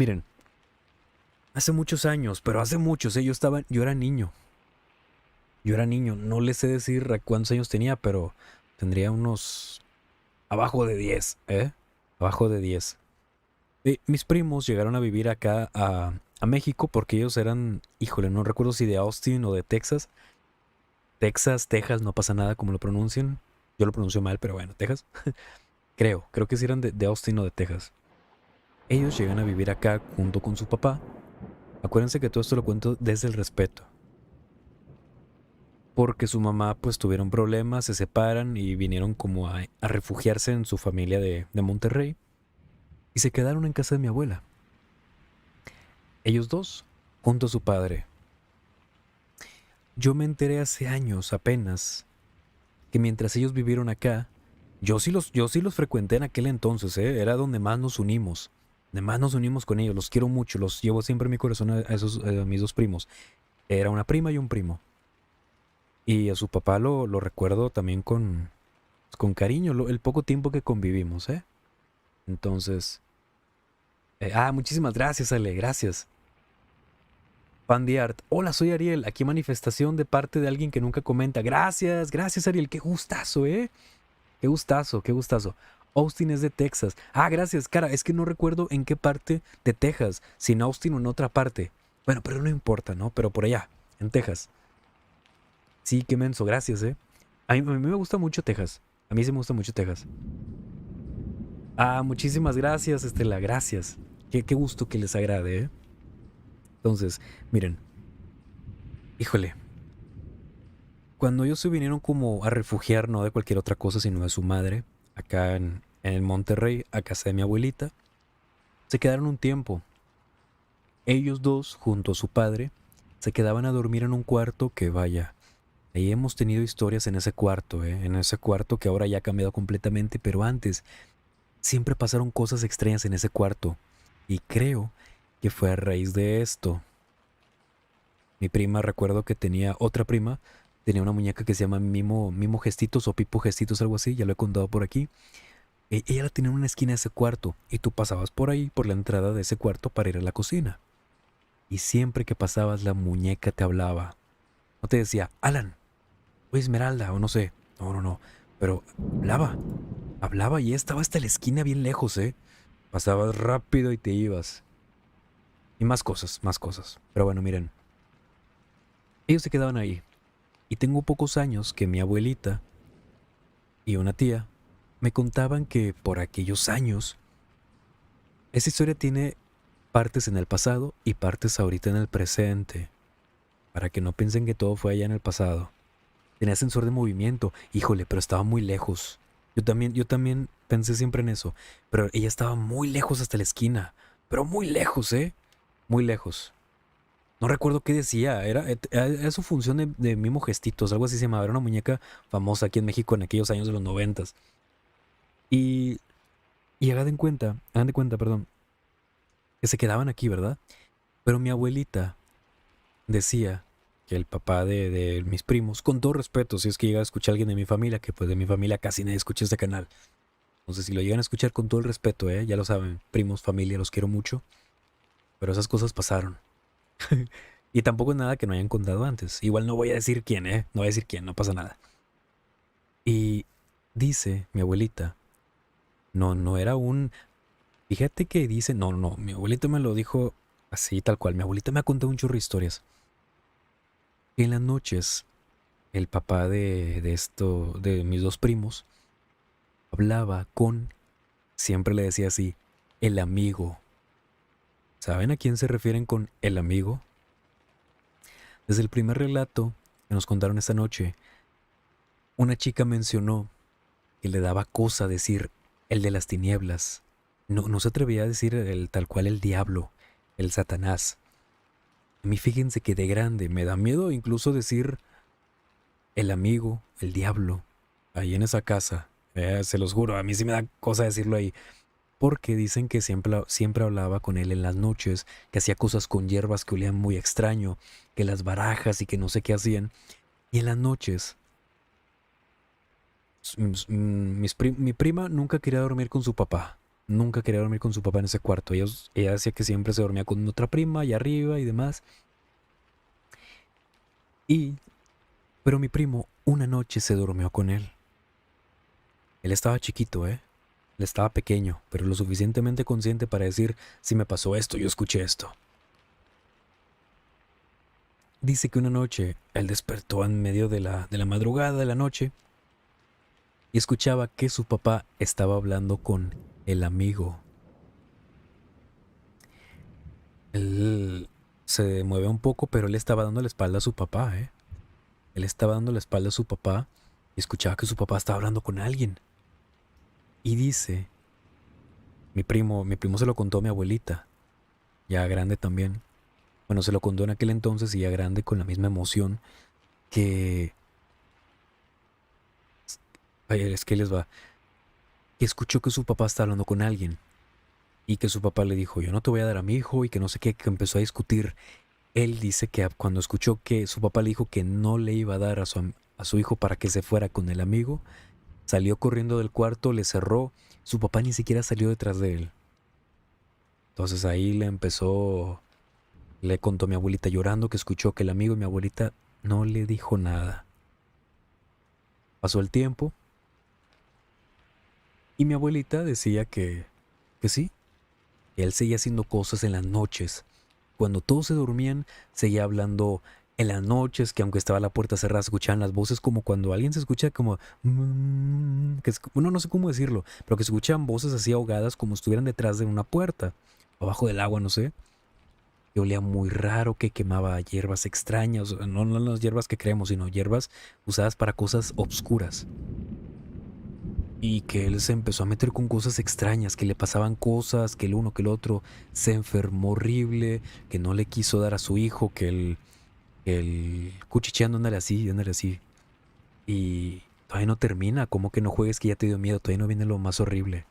Miren, hace muchos años, pero hace muchos, yo era niño. Yo era niño, no les sé decir a cuántos años tenía, pero tendría unos abajo de 10, ¿eh? Abajo de 10. Mis primos llegaron a vivir acá a México porque ellos eran, híjole, no recuerdo si de Austin o de Texas. Texas, Texas, no pasa nada como lo pronuncian. Yo lo pronuncio mal, pero bueno, Texas. Creo que sí eran de Austin o de Texas. Ellos llegan a vivir acá junto con su papá. Acuérdense que todo esto lo cuento desde el respeto. Porque su mamá pues tuvieron problemas, se separan y vinieron como a refugiarse en su familia de Monterrey y se quedaron en casa de mi abuela. Ellos dos, junto a su padre. Yo me enteré hace años apenas que mientras ellos vivieron acá, yo sí los frecuenté en aquel entonces, ¿eh? Era donde más nos unimos. Donde más nos unimos con ellos, los quiero mucho, los llevo siempre en mi corazón a esos, a mis dos primos. Era una prima y un primo. Y a su papá lo recuerdo también con cariño, el poco tiempo que convivimos, ¿eh? Entonces, muchísimas gracias, Ale, gracias. Fan de Art. Hola, soy Ariel. Aquí manifestación de parte de alguien que nunca comenta. Gracias, gracias, Ariel. Qué gustazo, ¿eh? Qué gustazo, qué gustazo. Austin es de Texas. Gracias, cara. Es que no recuerdo en qué parte de Texas, si en Austin o en otra parte. Bueno, pero no importa, ¿no? Pero por allá, en Texas. Sí, qué menso, gracias, ¿eh? A mí me gusta mucho Texas. A mí sí me gusta mucho Texas. Muchísimas gracias, Estela, gracias. Qué gusto que les agrade, ¿eh? Entonces, miren, híjole, cuando ellos se vinieron como a refugiar, no de cualquier otra cosa, sino de su madre, acá en el Monterrey, a casa de mi abuelita, se quedaron un tiempo. Ellos dos, junto a su padre, se quedaban a dormir en un cuarto que vaya. Ahí hemos tenido historias en ese cuarto, ¿eh? En ese cuarto que ahora ya ha cambiado completamente, pero antes siempre pasaron cosas extrañas en ese cuarto. Y creo que fue a raíz de esto. Mi prima, recuerdo que tenía otra prima, tenía una muñeca que se llama Mimo Gestitos o Pipo Gestitos, algo así, ya lo he contado por aquí. Ella la tenía en una esquina de ese cuarto y tú pasabas por ahí, por la entrada de ese cuarto para ir a la cocina. Y siempre que pasabas la muñeca te hablaba. No te decía, Alan, o Esmeralda, o no sé. No, no, no. Pero hablaba. Hablaba y estaba hasta la esquina bien lejos, ¿eh? Pasabas rápido y te ibas. Y más cosas, más cosas. Pero bueno, miren. Ellos se quedaban ahí. Y tengo pocos años que mi abuelita y una tía me contaban que por aquellos años, esa historia tiene partes en el pasado y partes ahorita en el presente, para que no piensen que todo fue allá en el pasado. Tenía sensor de movimiento, híjole, pero estaba muy lejos. Yo también pensé siempre en eso, pero ella estaba muy lejos hasta la esquina, pero muy lejos, ¿eh? Muy lejos. No recuerdo qué decía, era su función de mimo gestitos, algo así se llamaba, era una muñeca famosa aquí en México en aquellos años de los noventas. Y, y hagan de cuenta, perdón, que se quedaban aquí, ¿verdad? Pero mi abuelita decía que el papá de mis primos, con todo respeto, si es que llega a escuchar a alguien de mi familia, que pues de mi familia casi nadie escucha este canal. Entonces, si lo llegan a escuchar con todo el respeto, ya lo saben, primos, familia, los quiero mucho, pero esas cosas pasaron. Y tampoco es nada que no hayan contado antes. Igual no voy a decir quién, ¿eh? No voy a decir quién, no pasa nada. Y dice mi abuelita, no era un... Fíjate que dice, no, mi abuelita me lo dijo así, tal cual. Mi abuelita me ha contado un chorro de historias. En las noches, el papá de mis dos primos, hablaba con, siempre le decía así, el amigo. ¿Saben a quién se refieren con el amigo? Desde el primer relato que nos contaron esta noche, una chica mencionó que le daba cosa decir el de las tinieblas. No se atrevía a decir el tal cual el diablo, el Satanás. A mí fíjense que de grande me da miedo incluso decir el amigo, el diablo, ahí en esa casa. Se los juro, a mí sí me da cosa decirlo ahí. Porque dicen que siempre hablaba con él en las noches, que hacía cosas con hierbas que olían muy extraño, que las barajas y que no sé qué hacían. Y en las noches, mi prima nunca quería dormir con su papá. nunca quería dormir con su papá en ese cuarto. Ella decía que siempre se dormía con otra prima allá arriba y demás. Y, pero mi primo una noche se durmió con él. Él estaba chiquito, ¿eh? Él estaba pequeño, pero lo suficientemente consciente para decir, si me pasó esto, yo escuché esto. Dice que una noche él despertó en medio de la madrugada de la noche y escuchaba que su papá estaba hablando con el amigo. Él se mueve un poco, pero él estaba dando la espalda a su papá, ¿eh? Él estaba dando la espalda a su papá y escuchaba que su papá estaba hablando con alguien. Y dice, mi primo se lo contó a mi abuelita, ya grande también. Bueno, se lo contó en aquel entonces y ya grande con la misma emoción que... Ay, es que les va. Que escuchó que su papá estaba hablando con alguien y que su papá le dijo, yo no te voy a dar a mi hijo y que no sé qué, que empezó a discutir. Él dice que cuando escuchó que su papá le dijo que no le iba a dar a su hijo para que se fuera con el amigo, salió corriendo del cuarto, le cerró, su papá ni siquiera salió detrás de él. Entonces ahí le contó a mi abuelita llorando que escuchó que el amigo y mi abuelita no le dijo nada. Pasó el tiempo y mi abuelita decía que sí, que él seguía haciendo cosas en las noches. Cuando todos se dormían, seguía hablando en las noches, que aunque estaba la puerta cerrada, se escuchaban las voces como cuando alguien se escucha como... bueno, no sé cómo decirlo, pero que se escuchaban voces así ahogadas como si estuvieran detrás de una puerta, abajo del agua, no sé. Que olía muy raro, que quemaba hierbas extrañas, no las hierbas que creemos, sino hierbas usadas para cosas obscuras. Y que él se empezó a meter con cosas extrañas, que le pasaban cosas, que el uno, que el otro se enfermó horrible, que no le quiso dar a su hijo, que el cuchicheando, ándale así, ándale así. Y todavía no termina, como que no juegues que ya te dio miedo, todavía no viene lo más horrible.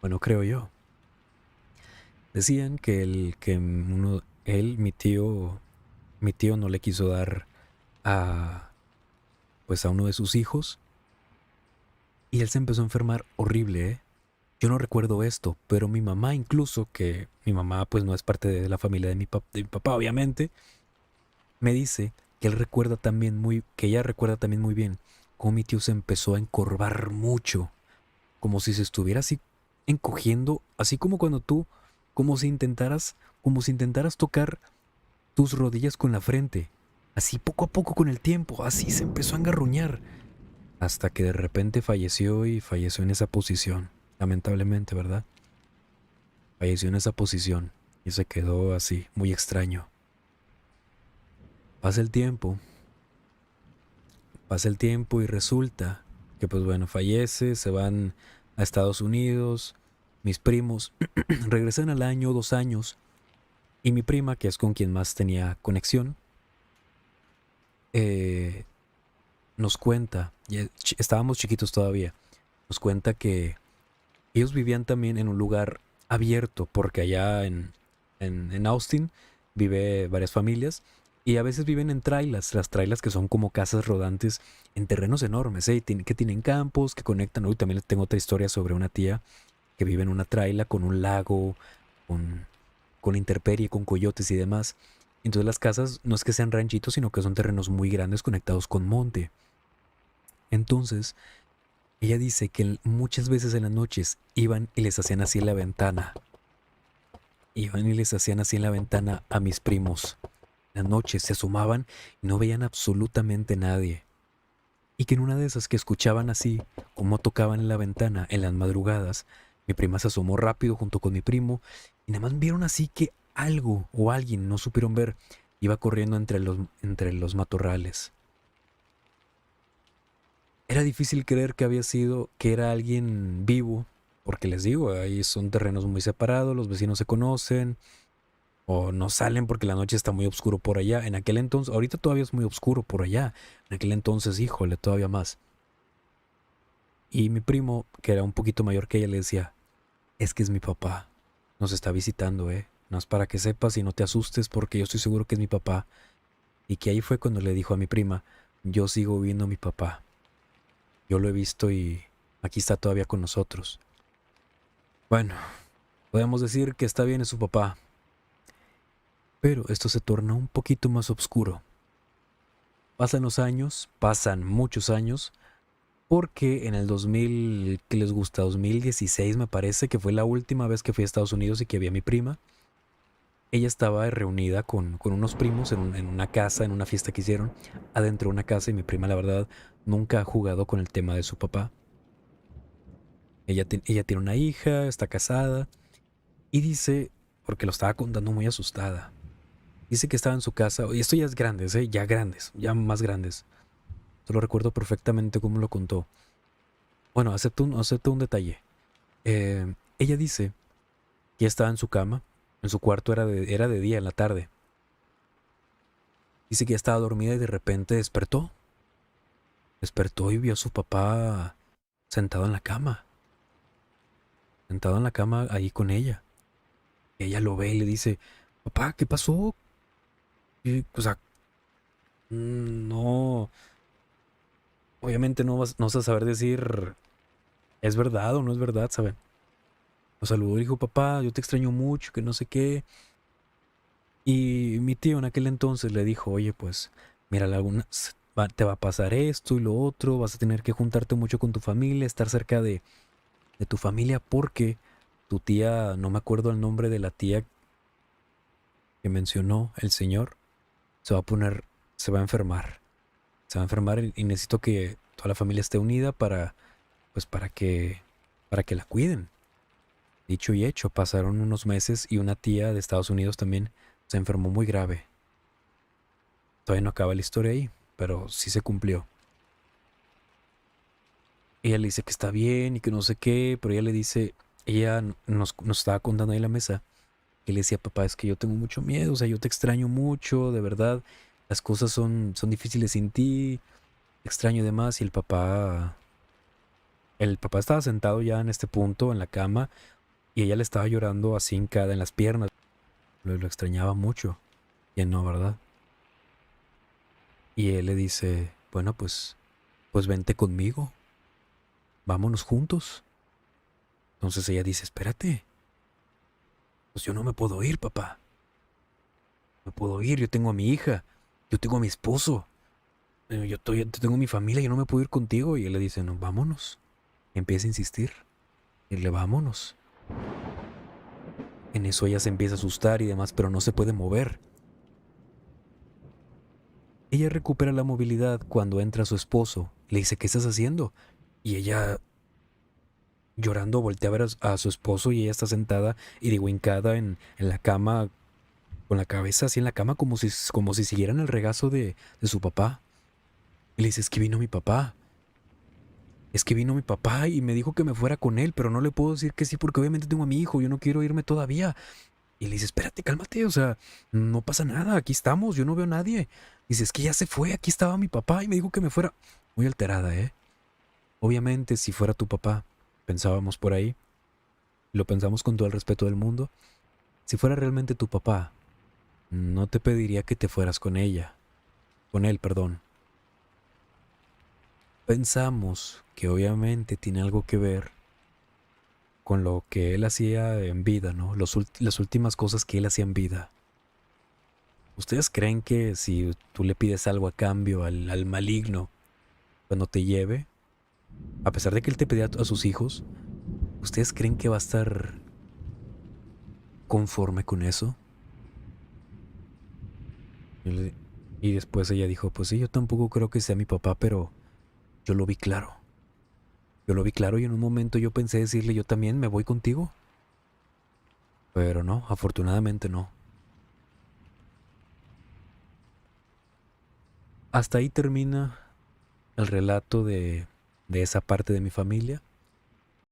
Bueno, creo yo. Decían mi tío no le quiso dar a, pues a uno de sus hijos y él se empezó a enfermar horrible, ¿eh? Yo no recuerdo esto, pero mi mamá incluso, que mi mamá pues no es parte de la familia de mi papá, obviamente, me dice que ella recuerda también muy bien cómo mi tío se empezó a encorvar mucho, como si se estuviera así encogiendo, así como cuando tú, como si intentaras tocar tus rodillas con la frente, así poco a poco con el tiempo, así se empezó a engarruñar, hasta que de repente falleció y falleció en esa posición, lamentablemente, ¿verdad? Falleció en esa posición y se quedó así, muy extraño. Pasa el tiempo, pasa el tiempo y resulta que pues bueno, fallece, se van a Estados Unidos, mis primos regresan al año, 2 años, y mi prima, que es con quien más tenía conexión, eh, nos cuenta, estábamos chiquitos todavía, nos cuenta que ellos vivían también en un lugar abierto, porque allá en Austin vive varias familias y a veces viven en trailas, las trailas que son como casas rodantes en terrenos enormes, ¿eh? Que tienen campos, que conectan. Hoy también les tengo otra historia sobre una tía que vive en una traila con un lago, con, con intemperie, con coyotes y demás. Entonces las casas no es que sean ranchitos, sino que son terrenos muy grandes conectados con monte. Entonces, ella dice que muchas veces en las noches iban y les hacían así en la ventana. Iban y les hacían así en la ventana a mis primos. En las noches se asomaban y no veían absolutamente nadie. Y que en una de esas que escuchaban así, como tocaban en la ventana en las madrugadas, mi prima se asomó rápido junto con mi primo y nada más vieron así que algo o alguien, no supieron ver, iba corriendo entre los matorrales. Era difícil creer que era alguien vivo, porque les digo, ahí son terrenos muy separados, los vecinos se conocen, o no salen porque la noche está muy oscuro por allá. En aquel entonces, ahorita todavía es muy oscuro por allá. En aquel entonces, híjole, todavía más. Y mi primo, que era un poquito mayor que ella, le decía, es que es mi papá, nos está visitando, ¿eh? No es para que sepas y no te asustes porque yo estoy seguro que es mi papá. Y que ahí fue cuando le dijo a mi prima, yo sigo viendo a mi papá. Yo lo he visto y aquí está todavía con nosotros. Bueno, podemos decir que está bien es su papá, pero esto se torna un poquito más oscuro. Pasan los años, pasan muchos años, porque en el 2000, ¿qué les gusta? 2016 me parece que fue la última vez que fui a Estados Unidos y que vi a mi prima. Ella estaba reunida con unos primos en una casa, en una fiesta que hicieron, adentro de una casa, y mi prima, la verdad, nunca ha jugado con el tema de su papá. Ella tiene una hija, está casada, y dice, porque lo estaba contando muy asustada, dice que estaba en su casa, y esto ya es grandes, ya grandes, ya más grandes. Solo recuerdo perfectamente cómo lo contó. Bueno, acepto un detalle. Ella dice que estaba en su cama, en su cuarto era de día, en la tarde. Dice que ya estaba dormida y de repente despertó. Despertó y vio a su papá sentado en la cama. Sentado en la cama ahí con ella. Y ella lo ve y le dice, papá, ¿qué pasó? O sea, no, obviamente no vas a saber decir es verdad o no es verdad, ¿saben? Lo saludó y dijo, papá, yo te extraño mucho, que no sé qué. Y mi tío en aquel entonces le dijo, oye, pues, mira, te va a pasar esto y lo otro, vas a tener que juntarte mucho con tu familia, estar cerca de tu familia porque tu tía, no me acuerdo el nombre de la tía que mencionó el señor, se va a poner, se va a enfermar. Se va a enfermar y necesito que toda la familia esté unida pues para que la cuiden. Dicho y hecho, pasaron unos meses y una tía de Estados Unidos también se enfermó muy grave. Todavía no acaba la historia ahí, pero sí se cumplió. Ella le dice que está bien y que no sé qué, pero ella le dice, nos estaba contando ahí en la mesa, que le decía, papá, es que yo tengo mucho miedo, o sea, yo te extraño mucho, de verdad, las cosas son difíciles sin ti, te extraño demás. Y el papá estaba sentado ya en este punto, en la cama, y ella le estaba llorando así hincada en las piernas, lo extrañaba mucho, y él no, ¿verdad? Y él le dice, bueno, pues vente conmigo, vámonos juntos. Entonces ella dice, espérate, pues yo no me puedo ir, papá. No puedo ir, yo tengo a mi hija, yo tengo a mi esposo, yo tengo mi familia, yo no me puedo ir contigo. Y él le dice, no, vámonos. Empieza a insistir, y le vámonos. En eso ella se empieza a asustar y demás, pero no se puede mover. Ella recupera la movilidad cuando entra su esposo. Le dice, ¿qué estás haciendo? Y ella, llorando, voltea a ver a su esposo, y ella está sentada y digo, hincada en la cama, con la cabeza así en la cama, como si siguiera en el regazo de su papá. Y le dice, es que vino mi papá. Es que vino mi papá y me dijo que me fuera con él, pero no le puedo decir que sí porque obviamente tengo a mi hijo, yo no quiero irme todavía. Y le dice, espérate, cálmate, o sea, no pasa nada, aquí estamos, yo no veo a nadie. Dice, es que ya se fue, aquí estaba mi papá y me dijo que me fuera. Muy alterada, ¿eh? Obviamente, si fuera tu papá, pensábamos por ahí, lo pensamos con todo el respeto del mundo, si fuera realmente tu papá, no te pediría que te fueras con ella, con él, perdón. Pensamos que obviamente tiene algo que ver con lo que él hacía en vida, ¿no? Las últimas cosas que él hacía en vida. ¿Ustedes creen que si tú le pides algo a cambio al maligno cuando te lleve, a pesar de que él te pedía a sus hijos, ustedes creen que va a estar conforme con eso? Y, y después ella dijo, pues sí, yo tampoco creo que sea mi papá, pero yo lo vi claro. Yo lo vi claro y en un momento yo pensé decirle, yo también me voy contigo. Pero no, afortunadamente no. Hasta ahí termina el relato de esa parte de mi familia.